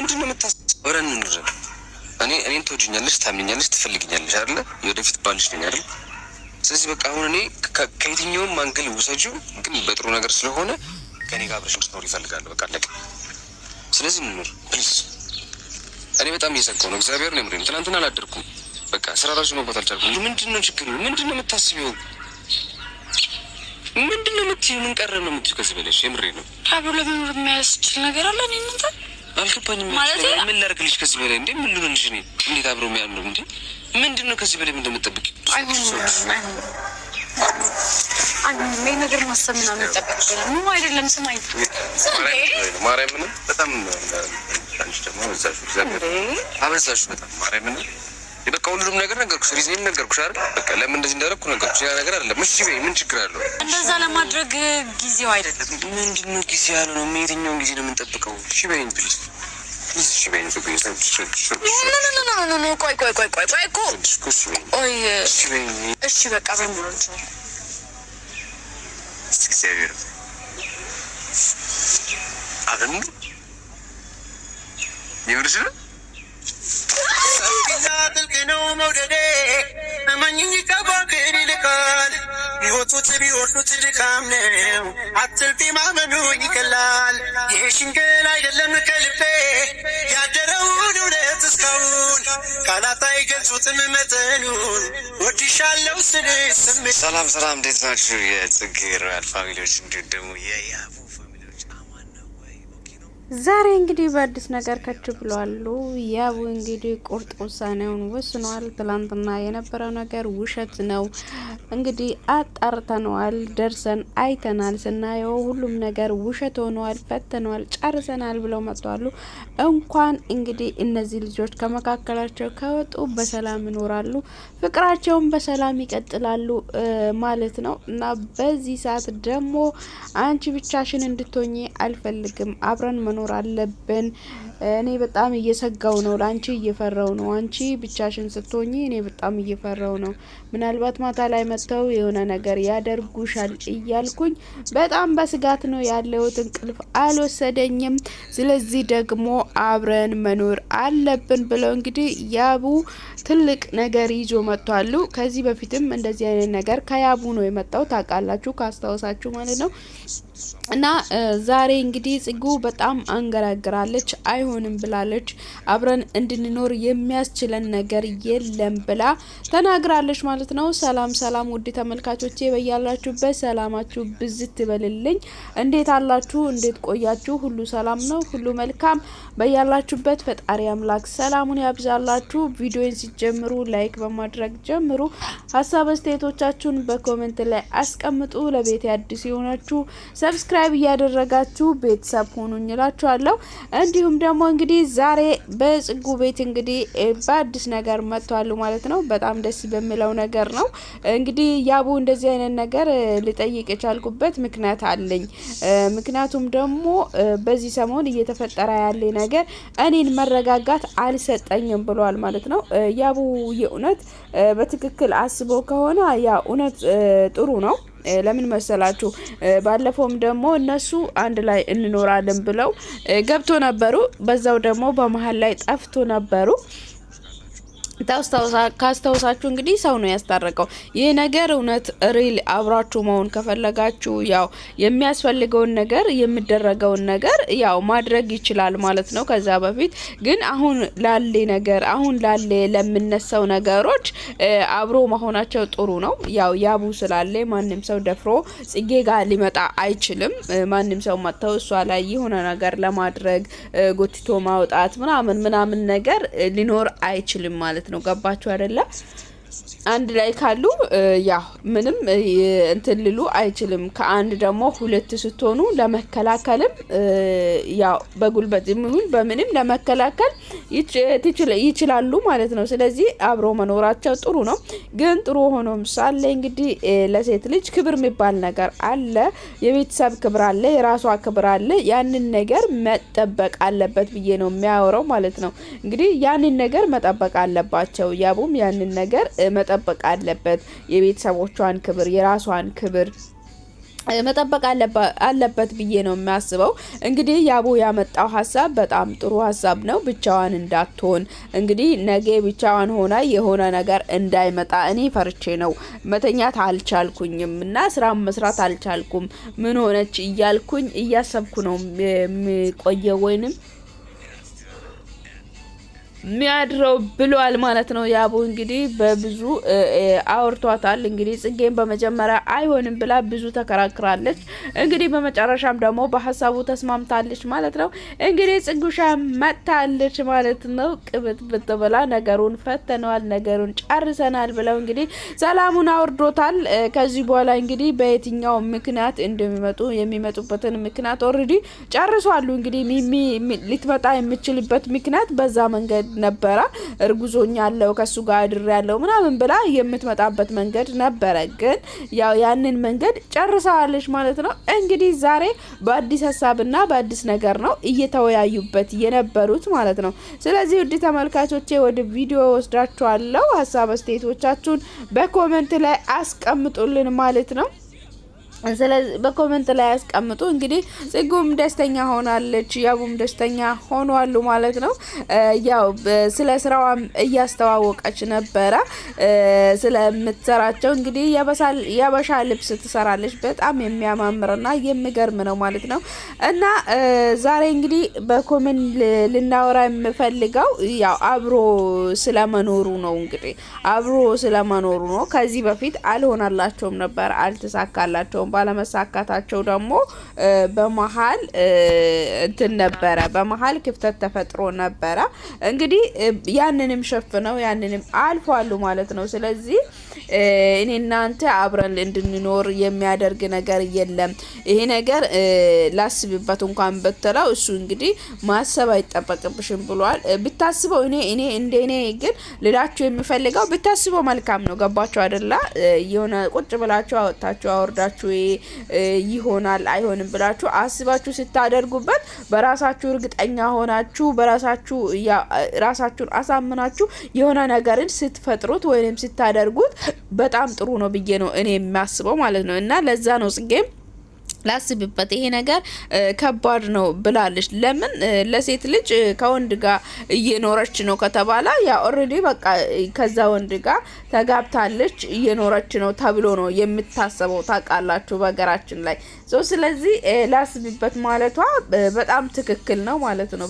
ምንድነው የምታወራን? እኔን ትወጂኛለሽ፣ ታምኛለሽ፣ ትፈልጊኛለሽ አይደለ? የወደፊት ባልሽ ነኝ አይደል? ስለዚህ በቃ አሁን እኔ ከየትኛውም አንግል ውሰጂው፣ ግን በጥሩ ነገር ስለሆነ ከኔ ጋር አብረሽ እንድትኖር ይፈልጋለሁ። በቃ አለቀ። ስለዚህ እንኑር ፕሊዝ። እኔ በጣም እየሰጋሁ ነው። እግዚአብሔር ነው የምሬን። ትናንትና አላደርኩም። በቃ ስራ ራሱ መግባት አልቻልኩም። ምንድነው ችግሩ? ምንድነው የምታስቢው? ምንድነው የምትይው? ምን ቀረ ነው የምትይው? ከዚህ በለሽ የምሬ ነው። አብሮ ለመኖር የሚያስችል ነገር አለ። እኔ እንትን አልገባኝም ማለት ምን ላድርግልሽ? ከዚህ በላይ እንዴ ምን ልሆንልሽ? እኔ እንዴት አብሮ የሚያምሩ እንዴ? ምንድነው ከዚህ በላይ ምን እንደምትጠብቂ? ምን ነገር ማሰብ ምናምን ይጠበቅብናል። ምን አይደለም። ስማኝ ማርያምን በጣም አንቺ ደግሞ አበዛሹ በጣም ማርያምን። በቃ ሁሉም ነገር ነገርኩሽ፣ ሪዝኔም ነገርኩሽ አይደል? በቃ ለምን እንደዚህ እንዳደረኩ ነገርኩሽ። ያ ነገር አይደለም። እሺ በይ፣ ምን ችግር አለው? እንደዛ ለማድረግ ጊዜው አይደለም። ምንድነው ጊዜ ያለው ነው? የትኛውን ጊዜ ነው የምንጠብቀው? እሺ በይኝ ፕሊዝ። እሺ በይኝ ቆይ እሺ በቃ በሙሉ እንችላለን። እግዚአብሔር አሁን ይወርሽ ነው ጥልቅ ነው መውደዴ እመኝኝ ከባክን ይልቃል ህይወቱት ቢወርዱት ድካም ነው አትልፊ ማመኑ ይቀላል የሽንገል አይደለም ከልቤ ያደረውን እውነት እስካሁን ቃላት አይገልጹትም መጠኑን ወድሻለሁ ስልሽ ስሜት። ሰላም ሰላም፣ እንዴት ናችሁ የጽጌ ሮያል ፋሚሊዎች እንዲሁም ደግሞ የያቡ ፋሚሊዎች አማን ነው ወይ? ዛሬ እንግዲህ በአዲስ ነገር ከች ብለዋሉ። ያቡ እንግዲህ ቁርጥ ውሳኔውን ወስኗል። ትላንትና የነበረው ነገር ውሸት ነው፣ እንግዲህ አጣርተነዋል፣ ደርሰን አይተናል፣ ስናየው ሁሉም ነገር ውሸት ሆኗል፣ ፈተነዋል፣ ጨርሰናል ብለው መጥተዋሉ። እንኳን እንግዲህ እነዚህ ልጆች ከመካከላቸው ከወጡ በሰላም ይኖራሉ፣ ፍቅራቸውን በሰላም ይቀጥላሉ ማለት ነው። እና በዚህ ሰዓት ደግሞ አንቺ ብቻሽን እንድትሆኚ አልፈልግም፣ አብረን መኖር አለብን። እኔ በጣም እየሰጋው ነው፣ ላንቺ እየፈራው ነው። አንቺ ብቻሽን ስትሆኚ እኔ በጣም እየፈራው ነው። ምናልባት ማታ ላይ መጥተው የሆነ ነገር ያደርጉሻል እያልኩኝ በጣም በስጋት ነው ያለሁት። እንቅልፍ አልወሰደኝም። ስለዚህ ደግሞ አብረን መኖር አለብን ብለው እንግዲህ ያቡ ትልቅ ነገር ይዞ መጥቷሉ። ከዚህ በፊትም እንደዚህ አይነት ነገር ከያቡ ነው የመጣው፣ ታውቃላችሁ፣ ካስታወሳችሁ ማለት ነው። እና ዛሬ እንግዲህ ጽጉ በጣም አንገራግራለች፣ አይሆንም ብላለች። አብረን እንድንኖር የሚያስችለን ነገር የለም ብላ ተናግራለች ማለት ነው። ሰላም ሰላም፣ ውድ ተመልካቾቼ በያላችሁበት ሰላማችሁ ብዝት ይበልልኝ። እንዴት አላችሁ? እንዴት ቆያችሁ? ሁሉ ሰላም ነው? ሁሉ መልካም? በያላችሁበት ፈጣሪ አምላክ ሰላሙን ያብዛላችሁ። ቪዲዮን ሲጀምሩ ላይክ በማድረግ ጀምሩ። ሀሳብ አስተያየቶቻችሁን በኮሜንት ላይ አስቀምጡ። ለቤት አዲስ የሆናችሁ ሰብስክራይብ እያደረጋችሁ ቤተሰብ ሆኑኝ እላችኋለሁ። እንዲሁም ደግሞ እንግዲህ ዛሬ በጽጉ ቤት እንግዲህ በአዲስ ነገር መጥቷል ማለት ነው። በጣም ደስ በሚለው ነገር ነው። እንግዲህ ያቡ እንደዚህ አይነት ነገር ልጠይቅ የቻልኩበት ምክንያት አለኝ። ምክንያቱም ደግሞ በዚህ ሰሞን እየተፈጠረ ያለ ነገር እኔን መረጋጋት አልሰጠኝም ብሏል ማለት ነው። ያቡ የእውነት በትክክል አስቦ ከሆነ ያ እውነት ጥሩ ነው። ለምን መሰላችሁ? ባለፈውም ደግሞ እነሱ አንድ ላይ እንኖራለን ብለው ገብቶ ነበሩ። በዛው ደግሞ በመሀል ላይ ጠፍቶ ነበሩ። ካስታውሳችሁ እንግዲህ ሰው ነው ያስታረቀው። ይህ ነገር እውነት ሪል አብራችሁ መሆን ከፈለጋችሁ ያው የሚያስፈልገውን ነገር የሚደረገውን ነገር ያው ማድረግ ይችላል ማለት ነው። ከዛ በፊት ግን አሁን ላለ ለምነሳው ነገሮች አብሮ መሆናቸው ጥሩ ነው። ያው ያቡ ስላለ ማንም ሰው ደፍሮ ጽጌ ጋር ሊመጣ አይችልም። ማንም ሰው መጥተው እሷ ላይ የሆነ ነገር ለማድረግ ጎትቶ ማውጣት ምናምን ነገር ሊኖር አይችልም ማለት ነው። ገባችሁ አይደለ? አንድ ላይ ካሉ ያው ምንም እንትን ሊሉ አይችልም። ከአንድ ደግሞ ሁለት ስትሆኑ ለመከላከልም ያው በጉልበት ይሁን በምንም ለመከላከል ይችላሉ ማለት ነው። ስለዚህ አብሮ መኖራቸው ጥሩ ነው። ግን ጥሩ ሆኖም ሳለ እንግዲህ ለሴት ልጅ ክብር የሚባል ነገር አለ። የቤተሰብ ክብር አለ፣ የራሷ ክብር አለ። ያንን ነገር መጠበቅ አለበት ብዬ ነው የሚያወራው ማለት ነው። እንግዲህ ያንን ነገር መጠበቅ አለባቸው። ያቡም ያንን ነገር መጠበቅ አለበት። የቤተሰቦቿን ክብር፣ የራሷን ክብር መጠበቅ አለበት ብዬ ነው የሚያስበው። እንግዲህ ያቡ ያመጣው ሀሳብ በጣም ጥሩ ሀሳብ ነው። ብቻዋን እንዳትሆን እንግዲህ ነገ ብቻዋን ሆና የሆነ ነገር እንዳይመጣ እኔ ፈርቼ ነው መተኛት አልቻልኩኝም እና ስራ መስራት አልቻልኩም። ምን ሆነች እያልኩኝ እያሰብኩ ነው የሚቆየው ወይንም ሚያድረው ብሏል ማለት ነው። ያቡ እንግዲህ በብዙ አውርቷታል። እንግዲህ ጽጌን በመጀመሪያ አይሆንም ብላ ብዙ ተከራክራለች። እንግዲህ በመጨረሻም ደግሞ በሀሳቡ ተስማምታለች ማለት ነው። እንግዲህ ጽጉሻ መታለች ማለት ነው። ቅብጥ ብጥ ብላ ነገሩን ፈተነዋል፣ ነገሩን ጨርሰናል ብለው እንግዲህ ሰላሙን አውርዶታል። ከዚህ በኋላ እንግዲህ በየትኛው ምክንያት እንደሚመጡ የሚመጡበትን ምክንያት ኦሬዲ ጨርሷሉ። እንግዲህ ሚሚ ልትመጣ የምችልበት ምክንያት በዛ መንገድ ነበረ። እርጉዞኛ ያለው ከሱ ጋር አድር ያለው ምናምን ብላ የምትመጣበት መንገድ ነበረ። ግን ያው ያንን መንገድ ጨርሳለች ማለት ነው። እንግዲህ ዛሬ በአዲስ ሀሳብና በአዲስ ነገር ነው እየተወያዩበት የነበሩት ማለት ነው። ስለዚህ ውድ ተመልካቾቼ ወደ ቪዲዮ ወስዳችኋለሁ። ሀሳብ አስተያየቶቻችሁን በኮሜንት ላይ አስቀምጡልን ማለት ነው። ስለዚህ በኮሜንት ላይ ያስቀምጡ። እንግዲህ ጽጉም ደስተኛ ሆናለች፣ ያቡም ደስተኛ ሆኗሉ ማለት ነው። ያው ስለ ስራዋም እያስተዋወቀች ነበረ ስለምትሰራቸው። እንግዲህ ያበሻ ልብስ ትሰራለች። በጣም የሚያማምርና የሚገርም ነው ማለት ነው። እና ዛሬ እንግዲህ በኮሜንት ልናወራ የምፈልገው ያው አብሮ ስለመኖሩ ነው። እንግዲህ አብሮ ስለመኖሩ ነው። ከዚህ በፊት አልሆናላቸውም ነበር፣ አልተሳካላቸውም። ባለመሳካታቸው ደግሞ በመሀል እንትን ነበረ፣ በመሀል ክፍተት ተፈጥሮ ነበረ። እንግዲህ ያንንም ሸፍነው ያንንም አልፏሉ ማለት ነው። ስለዚህ እኔ እናንተ አብረን እንድንኖር የሚያደርግ ነገር የለም። ይሄ ነገር ላስብበት እንኳን በተለው እሱ እንግዲህ ማሰብ አይጠበቅብሽም ብሏል። ብታስበው እኔ ግን ልላችሁ የሚፈልገው ብታስበው መልካም ነው። ገባችሁ አይደለ? የሆነ ቁጭ ብላችሁ አወጣችሁ አወርዳችሁ ይሆናል አይሆንም ብላችሁ አስባችሁ ስታደርጉበት በራሳችሁ እርግጠኛ ሆናችሁ በራሳችሁ ራሳችሁን አሳምናችሁ የሆነ ነገርን ስትፈጥሩት ወይንም ስታደርጉት በጣም ጥሩ ነው ብዬ ነው እኔ የሚያስበው ማለት ነው። እና ለዛ ነው ጽጌም ላስብበት ይሄ ነገር ከባድ ነው ብላለች። ለምን ለሴት ልጅ ከወንድ ጋር እየኖረች ነው ከተባለ ያ ኦሬዲ በቃ ከዛ ወንድ ጋር ተጋብታለች እየኖረች ነው ተብሎ ነው የምታሰበው። ታውቃላችሁ በሀገራችን ላይ ስለዚህ ላስብበት ማለቷ በጣም ትክክል ነው ማለት ነው።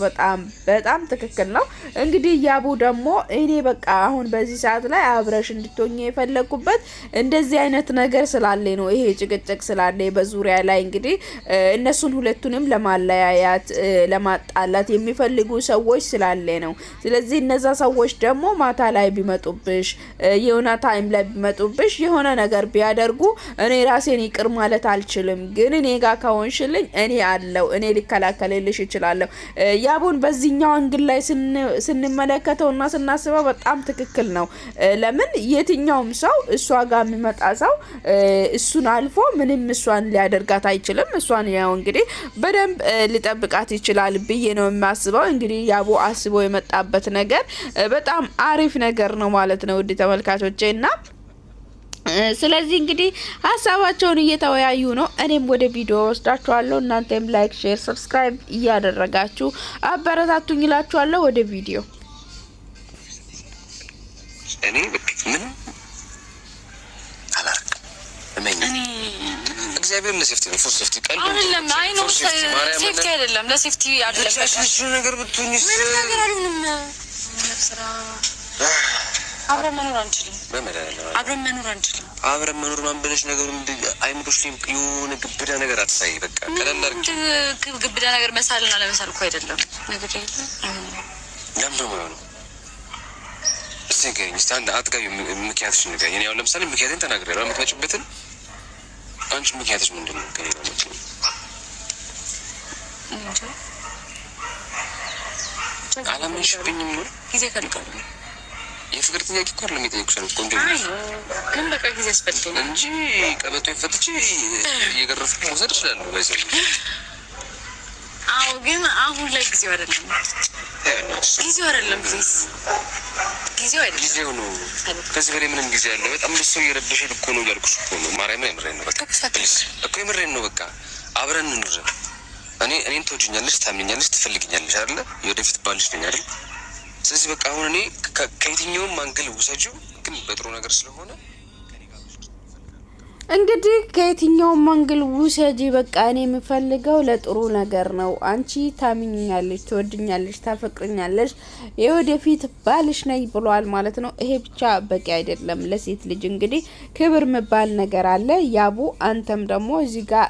በጣም ትክክል ነው። እንግዲህ ያቡ ደግሞ እኔ በቃ አሁን በዚህ ሰዓት ላይ አብረሽ እንድትሆኚ የፈለኩበት እንደዚህ አይነት ነገር ስላለ ነው። ይሄ ጭቅጭቅ ስላለ በዙሪያ ላይ እንግዲህ እነሱን ሁለቱንም ለማለያያት ለማጣላት የሚፈልጉ ሰዎች ስላለ ነው። ስለዚህ እነዛ ሰዎች ደግሞ ማታ ላይ ቢመጡብሽ የሆነ ታይም ላይ ቢመጡብሽ የሆነ ነገር ቢያደርጉ እኔ ራሴን ይቅር ማለት አልችልም። ግን እኔ ጋር ከሆንሽልኝ እኔ አለው እኔ ሊከላከልልሽ ይችላልው። ያቡን በዚህኛው አንግል ላይ ስንመለከተውና ስናስበው በጣም ትክክል ነው። ለምን የትኛውም ሰው እሷ ጋር የሚመጣ ሰው እሱን አልፎ ምንም እሷን ሊያደርጋት አይችልም። እሷን ያው እንግዲህ በደንብ ሊጠብቃት ይችላል ብዬ ነው የሚያስበው። እንግዲህ ያቡ አስቦ የመጣበት ነገር በጣም አሪፍ ነገር ነው ማለት ነው ውድ ተመልካቾቼና ስለዚህ እንግዲህ ሀሳባቸውን እየተወያዩ ነው። እኔም ወደ ቪዲዮ ወስዳችኋለሁ። እናንተም ላይክ፣ ሼር፣ ሰብስክራይብ እያደረጋችሁ አበረታቱኝ እላችኋለሁ። ወደ ቪዲዮ እኔ ምን አላርክ እኔ እግዚአብሔር ለሴፍቲ ነው። ፎር ሴፍቲ ቀልብ አይደለም። አይ ነው ሴፍቲ አይደለም፣ ለሴፍቲ አይደለም። እሺ ነገር ብትሆንስ ምን ነገር አይደለም። ለስራ አብረን መኖር አንችልም። አብረን መኖር ማንበለሽ ነገሩ አይምሮሽ የሆነ ግብዳ ነገር አትሳይ። በቃ ቀለል አድርጊ። ግብዳ ነገር መሳልና ለመሳል እኮ አይደለም ነገር አይደለም። ያም ደግሞ ነው እስኪ እስቲ አንድ አጥጋቢ ምክንያትሽ ንገሪኝ። እኔ አሁን ለምሳሌ ምክንያቴን ተናግሬያለሁ። የምትመጪበትን አንቺ ምክንያትሽ ምንድን ነው? ከኔ ነው እንጂ አላመንሽብኝም ነው ጊዜ ፈልጋለሁ። የፍቅር ጥያቄ እኮ አይደለም የጠየኩሽ። ቆንጆ ግን በቃ ጊዜ ያስፈልገኝ እንጂ ቀበቶ ይፈትቼ እየገረፍኩ መውሰድ እችላለሁ። ባይዘው አዎ፣ ግን አሁን ላይ ጊዜው አይደለም። ጊዜው አይደለም። ጊዜው አይደለም። ጊዜው ነው። ከዚህ በላይ ምንም ጊዜ አለ? በጣም ብዙ ሰው እየረበሸን እኮ ነው እያልኩሽ እኮ ነው። ማርያምን የምሬን ነው። በቃ እኮ የምሬን ነው። በቃ አብረን እንኑር። እኔን ትወጂኛለሽ፣ ታምኛለሽ፣ ትፈልግኛለሽ አይደለ? የወደፊት ባልሽ ነኝ አይደል? ስለዚህ በቃ አሁን እኔ ከየትኛውም አንግል ውሰጂው፣ ግን በጥሩ ነገር ስለሆነ እንግዲህ ከየትኛውም መንገድ ውሰጂ። በቃ እኔ የምፈልገው ለጥሩ ነገር ነው። አንቺ ታምኛለሽ፣ ትወድኛለሽ፣ ታፈቅርኛለሽ፣ የወደፊት ባልሽ ነኝ ብሏል ማለት ነው። ይሄ ብቻ በቂ አይደለም። ለሴት ልጅ እንግዲህ ክብር የሚባል ነገር አለ። ያቡ አንተም ደግሞ እዚህ ጋር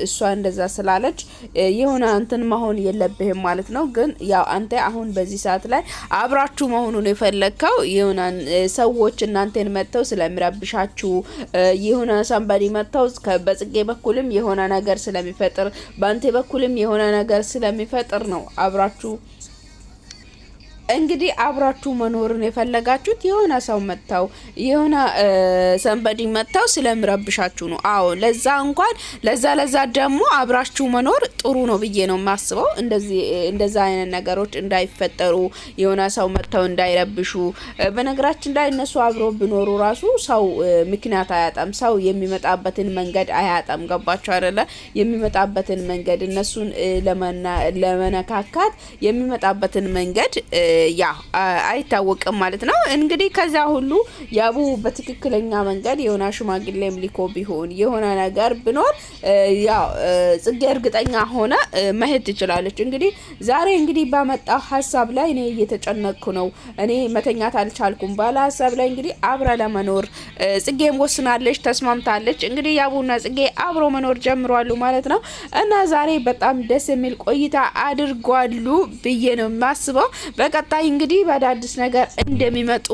እሷ እንደዛ ስላለች የሆነ እንትን መሆን የለብህም ማለት ነው። ግን ያው አንተ አሁን በዚህ ሰዓት ላይ አብራችሁ መሆኑን የፈለግከው የሆነ ሰዎች እናንተን መጥተው ስለሚረብሻችሁ የሆነ ባዲ መጣው በጽጌ በኩልም የሆነ ነገር ስለሚፈጥር ባንተ በኩልም የሆነ ነገር ስለሚፈጥር ነው አብራችሁ መኖርን የፈለጋችሁት። የሆነ ሰው መጣው የሆነ ሰንበዲ መጣው ስለምረብሻችሁ ነው። አዎ ለዛ እንኳን ለዛ ደግሞ አብራችሁ መኖር ጥሩ ነው ብዬ ነው የማስበው። እንደዛ አይነት ነገሮች እንዳይፈጠሩ የሆነ ሰው መጣው እንዳይረብሹ። በነገራችን ላይ እነሱ አብሮ ቢኖሩ ራሱ ሰው ምክንያት አያጣም። ሰው የሚመጣበትን መንገድ አያጣም። ገባችሁ አይደለ? የሚመጣበትን መንገድ እነሱን ለመነካካት የሚመጣበትን መንገድ ያ አይታወቅም ማለት ነው። እንግዲህ ከዛ ሁሉ ያቡ በትክክለኛ መንገድ የሆነ ሽማግሌም ሊኮ ቢሆን የሆነ ነገር ቢኖር ያ ጽጌ እርግጠኛ ሆነ መሄድ ትችላለች። እንግዲህ ዛሬ እንግዲህ ባመጣው ሐሳብ ላይ እኔ እየተጨነቅኩ ነው፣ እኔ መተኛት አልቻልኩም ባለ ሐሳብ ላይ እንግዲህ አብረ ለመኖር ጽጌም ወስናለች፣ ተስማምታለች። እንግዲህ ያቡና ጽጌ አብሮ መኖር ጀምሯሉ ማለት ነው። እና ዛሬ በጣም ደስ የሚል ቆይታ አድርጓሉ ብዬ ነው የማስበው። በቀጣይ እንግዲህ በአዳዲስ ነገር እንደሚመጡ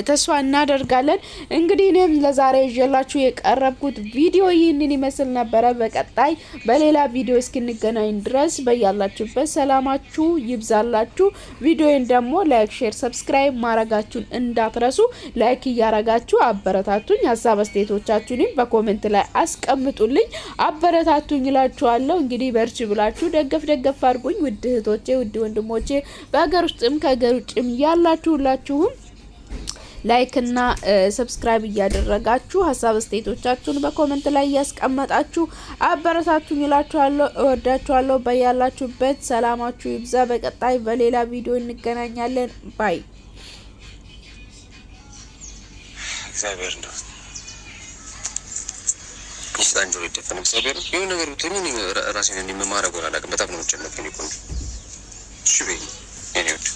ተስፋ እናደርጋለን። እንግዲህ እኔም ለዛሬ ይዤላችሁ የቀረብኩት ቪዲዮ ይህንን ይመስል ነበረ። በቀጣይ በሌላ ቪዲዮ እስክንገናኝ ድረስ በያላችሁበት ሰላማችሁ ይብዛላችሁ። ቪዲዮን ደግሞ ላይክ፣ ሼር፣ ሰብስክራይብ ማድረጋችሁን እንዳትረሱ። ላይክ እያረጋችሁ አበረታቱኝ። ሀሳብ አስተያየቶቻችሁንም በኮሜንት ላይ አስቀምጡልኝ፣ አበረታቱኝ እላችኋለሁ። እንግዲህ በርቺ ብላችሁ ደገፍ አድርጉኝ ውድ እህቶቼ፣ ውድ ወንድሞቼ በሀገር ውስጥም ከሀገር ውጭም ያላችሁ ሁላችሁም ላይክ እና ሰብስክራይብ እያደረጋችሁ ሀሳብ አስተያየቶቻችሁን በኮሜንት ላይ ያስቀመጣችሁ አበረታቱኝ እላችኋለሁ። እወዳችኋለሁ። በያላችሁበት ሰላማችሁ ይብዛ። በቀጣይ በሌላ ቪዲዮ እንገናኛለን። ባይ። እግዚአብሔር ነው ይስጣን ጆሮ ይደፈን። እግዚአብሔር የሆነ ነገር ብትሆኝ ራሴን እንደማረግ አላውቅም። በጣም ነው የምጨነቀው። እኔ ቆንጆ እሺ በይ የኔ ወድ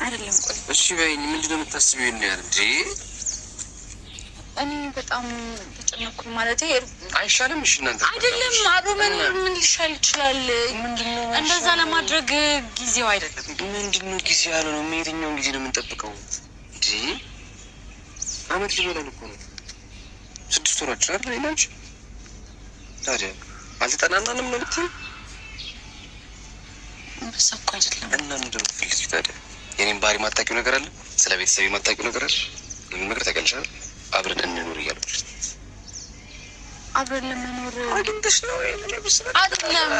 አይደለም። ቆይ እሺ በይኝ። ምንድነው የምታስቢው? ያለ እንዴ እኔ በጣም ተጨነኩ ማለት አይሻልም? እሺ እናንተ አይደለም አብሮ ምን ሊሻል ይችላል? ምንድነው እንደዛ ለማድረግ ጊዜው አይደለም። ምንድነው ጊዜ ያለው ነው? የትኛውን ጊዜ ነው የምንጠብቀው? እንዴ አመት ሊሞላን እኮ ነው። 6 ወራችን አይደል? ይላንቺ ታዲያ አልተጠናናንም ነው የምትይው? በሰው አይደለም። እና ምንድነው የምትፈልጊው ታዲያ? የኔን ባህሪ ማታውቂው ነገር አለ? ስለ ቤተሰቤ ማታውቂው ነገር አለ? ምን ነገር ታውቂያለሽ? አብረን እንኑር እያልኩሽ አብረን ለመኖር አግኝተሽ ነው? አይደለም